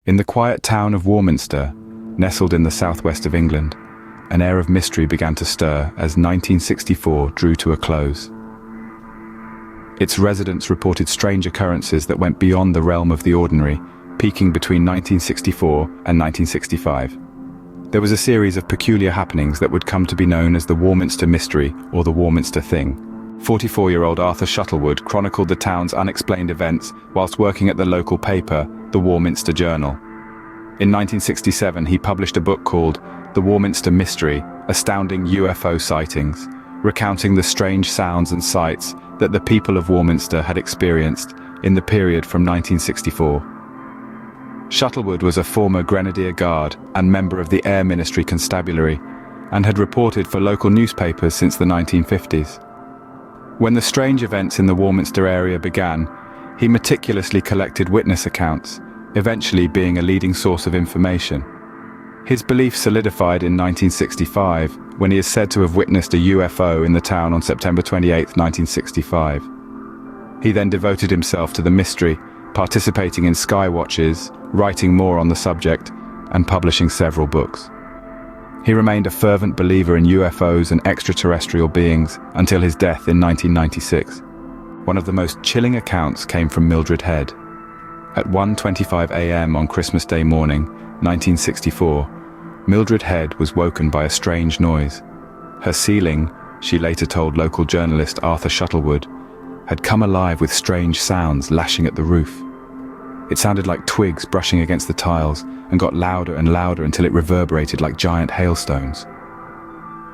In the quiet town of Warminster, nestled in the southwest of England, an air of mystery began to stir as 1964 drew to a close. Its residents reported strange occurrences that went beyond the realm of the ordinary, peaking between 1964 and 1965. There was a series of peculiar happenings that would come to be known as the Warminster Mystery or the Warminster Thing. 44-year-old Arthur Shuttlewood chronicled the town's unexplained events whilst working at the local paper, the Warminster Journal. In 1967, he published a book called The Warminster Mystery, Astounding UFO Sightings, recounting the strange sounds and sights that the people of Warminster had experienced in the period from 1964. Shuttlewood was a former Grenadier Guard and member of the Air Ministry Constabulary and had reported for local newspapers since the 1950s. When the strange events in the Warminster area began, he meticulously collected witness accounts, eventually being a leading source of information. His belief solidified in 1965, when he is said to have witnessed a UFO in the town on September 28, 1965. He then devoted himself to the mystery, participating in sky watches, writing more on the subject, and publishing several books. He remained a fervent believer in UFOs and extraterrestrial beings until his death in 1996. One of the most chilling accounts came from Mildred Head. At 1:25 a.m. on Christmas Day morning, 1964, Mildred Head was woken by a strange noise. Her ceiling, she later told local journalist Arthur Shuttlewood, had come alive with strange sounds lashing at the roof. It sounded like twigs brushing against the tiles and got louder and louder until it reverberated like giant hailstones.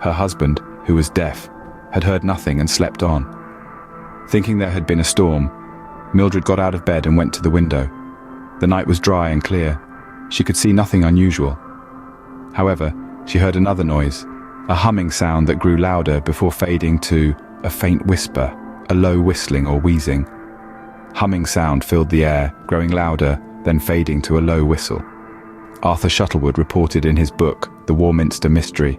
Her husband, who was deaf, had heard nothing and slept on. Thinking there had been a storm, Mildred got out of bed and went to the window. The night was dry and clear. She could see nothing unusual. However, she heard another noise, a humming sound that grew louder before fading to a faint whisper, a low whistling or wheezing. Humming sound filled the air, growing louder, then fading to a low whistle. Arthur Shuttlewood reported in his book, The Warminster Mystery.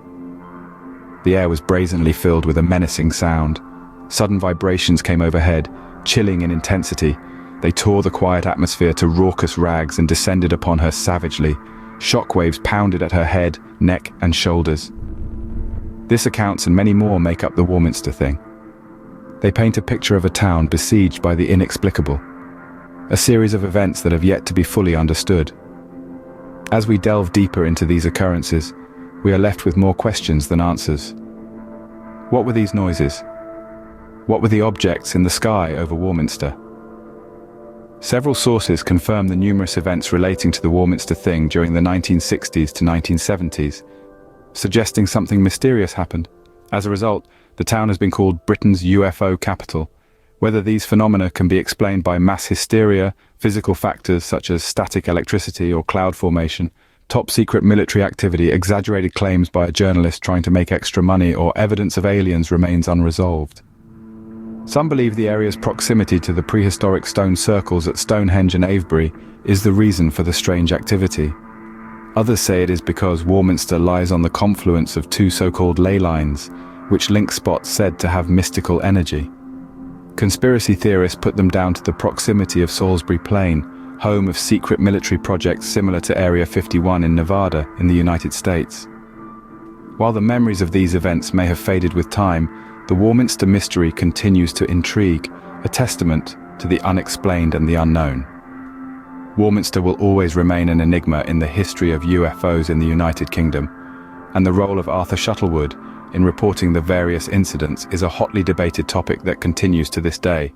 The air was brazenly filled with a menacing sound. Sudden vibrations came overhead, chilling in intensity. They tore the quiet atmosphere to raucous rags and descended upon her savagely. Shockwaves pounded at her head, neck, and shoulders. This accounts and many more make up the Warminster Thing. They paint a picture of a town besieged by the inexplicable, a series of events that have yet to be fully understood. As we delve deeper into these occurrences, we are left with more questions than answers. What were these noises? What were the objects in the sky over Warminster? Several sources confirm the numerous events relating to the Warminster Thing during the 1960s to 1970s, suggesting something mysterious happened. As a result, the town has been called Britain's UFO capital. Whether these phenomena can be explained by mass hysteria, physical factors such as static electricity or cloud formation, top-secret military activity, exaggerated claims by a journalist trying to make extra money, or evidence of aliens remains unresolved. Some believe the area's proximity to the prehistoric stone circles at Stonehenge and Avebury is the reason for the strange activity. Others say it is because Warminster lies on the confluence of two so-called ley lines, which link spots said to have mystical energy. Conspiracy theorists put them down to the proximity of Salisbury Plain, home of secret military projects similar to Area 51 in Nevada in the United States. While the memories of these events may have faded with time, the Warminster Mystery continues to intrigue, a testament to the unexplained and the unknown. Warminster will always remain an enigma in the history of UFOs in the United Kingdom, and the role of Arthur Shuttlewood in reporting the various incidents is a hotly debated topic that continues to this day.